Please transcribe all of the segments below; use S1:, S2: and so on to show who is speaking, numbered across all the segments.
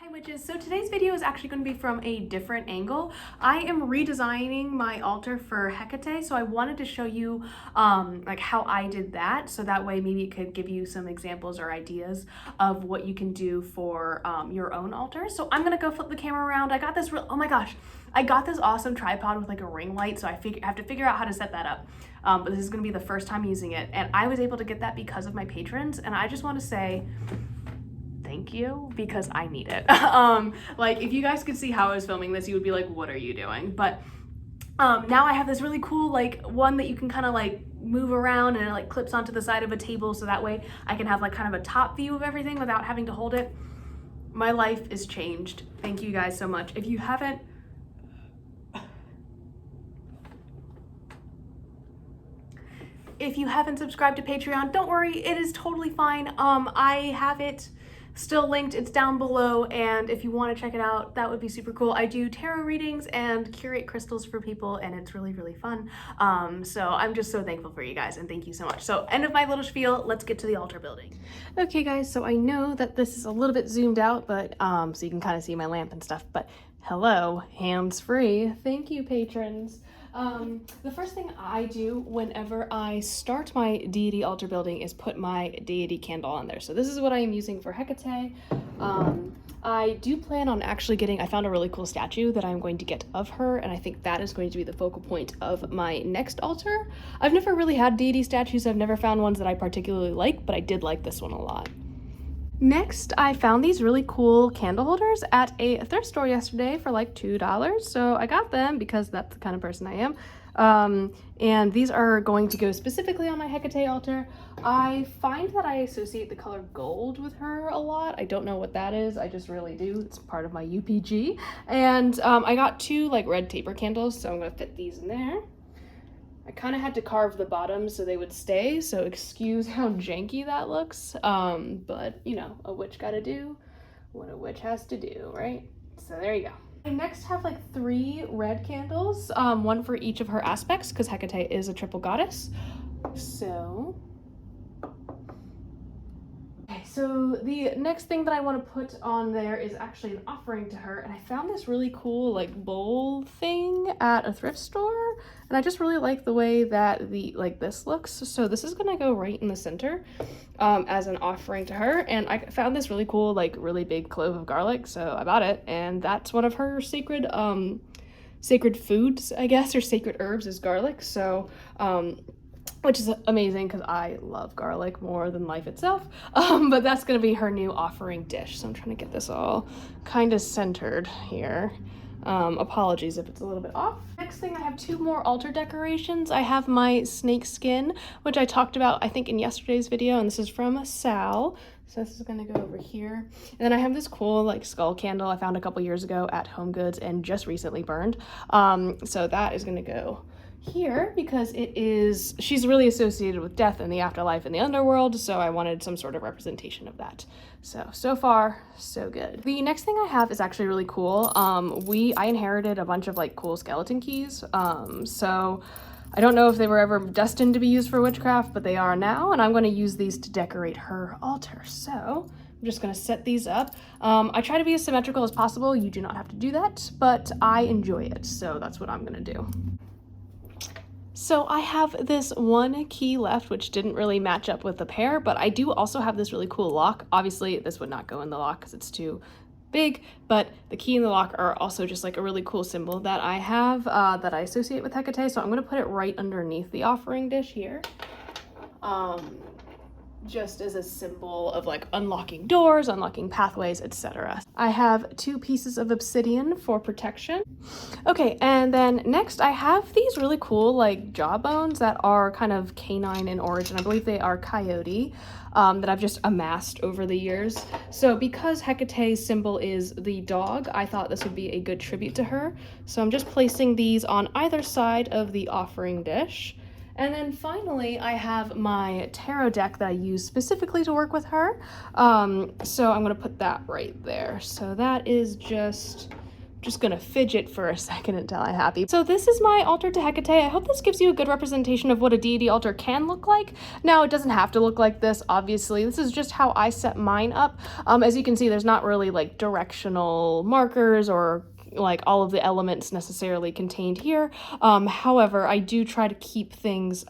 S1: Hi witches, so today's video is actually going to be from a different angle. I am redesigning my altar for Hekate, so I wanted to show you like how I did that, so that way maybe it could give you some examples or ideas of what you can do for your own altar. So I'm gonna go flip the camera around. I got this oh my gosh, I got this awesome tripod with like a ring light, so I have to figure out how to set that up. But this is gonna be the first time using it, and I was able to get that because of my patrons, and I just want to say thank you, because I need it. Like if you guys could see how I was filming this, you would be like, what are you doing? But now I have this really cool like one that you can kind of like move around, and it like clips onto the side of a table, so that way I can have like kind of a top view of everything without having to hold it. My life is changed. Thank you guys so much. If you haven't subscribed to Patreon, don't worry, it is totally fine. I have it still linked, it's down below, and if you want to check it out, that would be super cool. I do tarot readings and curate crystals for people, and it's really, really fun. So I'm just so thankful for you guys, and thank you so much. So end of my little spiel, let's get to the altar building. Okay guys, so I know that this is a little bit zoomed out, but so you can kind of see my lamp and stuff, but hello, hands-free. Thank you, patrons. The first thing I do whenever I start my deity altar building is put my deity candle on there. So this is what I am using for Hekate. I do plan on actually I found a really cool statue that I'm going to get of her, and I think that is going to be the focal point of my next altar. I've never really had deity statues. I've never found ones that I particularly like, but I did like this one a lot. Next, I found these really cool candle holders at a thrift store yesterday for like $2. So I got them because that's the kind of person I am. And these are going to go specifically on my Hekate altar. I find that I associate the color gold with her a lot. I don't know what that is. I just really do. It's part of my UPG. And I got two like red taper candles, so I'm going to fit these in there. I kind of had to carve the bottoms so they would stay, so excuse how janky that looks, but you know, a witch gotta do what a witch has to do, right? So there you go. I next have like 3 red candles, one for each of her aspects, because Hekate is a triple goddess. So so the next thing that I want to put on there is actually an offering to her, and I found this really cool like bowl thing at a thrift store, and I just really like the way that this looks. So this is gonna go right in the center as an offering to her, and I found this really cool like really big clove of garlic, so I bought it, and that's one of her sacred foods, I guess, or sacred herbs is garlic. So which is amazing because I love garlic more than life itself. But that's gonna be her new offering dish. So I'm trying to get this all kind of centered here. Apologies if it's a little bit off. Next thing, I have 2 more altar decorations. I have my snake skin, which I talked about, I think, in yesterday's video, and this is from Sal. So this is gonna go over here. And then I have this cool like skull candle I found a couple years ago at Home Goods and just recently burned. So that is gonna go here because she's really associated with death and the afterlife and the underworld, so I wanted some sort of representation of that. So far so good. The next thing I have is actually really cool. I inherited a bunch of like cool skeleton keys, so I don't know if they were ever destined to be used for witchcraft, but they are now, and I'm going to use these to decorate her altar. So I'm just going to set these up. I try to be as symmetrical as possible. You do not have to do that, but I enjoy it, so that's what I'm going to do. So I have this one key left, which didn't really match up with the pair, but I do also have this really cool lock. Obviously, this would not go in the lock because it's too big, but the key and the lock are also just like a really cool symbol that I have that I associate with Hekate. So I'm going to put it right underneath the offering dish here. Just as a symbol of like unlocking doors, unlocking pathways, etc. I have 2 pieces of obsidian for protection. Okay, and then next I have these really cool like jawbones that are kind of canine in origin. I believe they are coyote, that I've just amassed over the years. So because Hecate's symbol is the dog, I thought this would be a good tribute to her. So I'm just placing these on either side of the offering dish. And then finally, I have my tarot deck that I use specifically to work with her. So I'm going to put that right there. So that is just just gonna fidget for a second until I'm happy. So this is my altar to Hekate. I hope this gives you a good representation of what a deity altar can look like. Now, it doesn't have to look like this, obviously. This is just how I set mine up. As you can see, there's not really like directional markers or like all of the elements necessarily contained here. However, I do try to keep things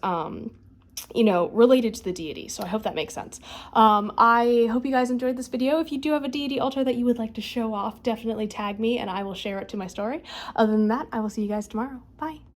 S1: you know, related to the deity. So I hope that makes sense. I hope you guys enjoyed this video. If you do have a deity altar that you would like to show off, definitely tag me and I will share it to my story. Other than that, I will see you guys tomorrow. Bye.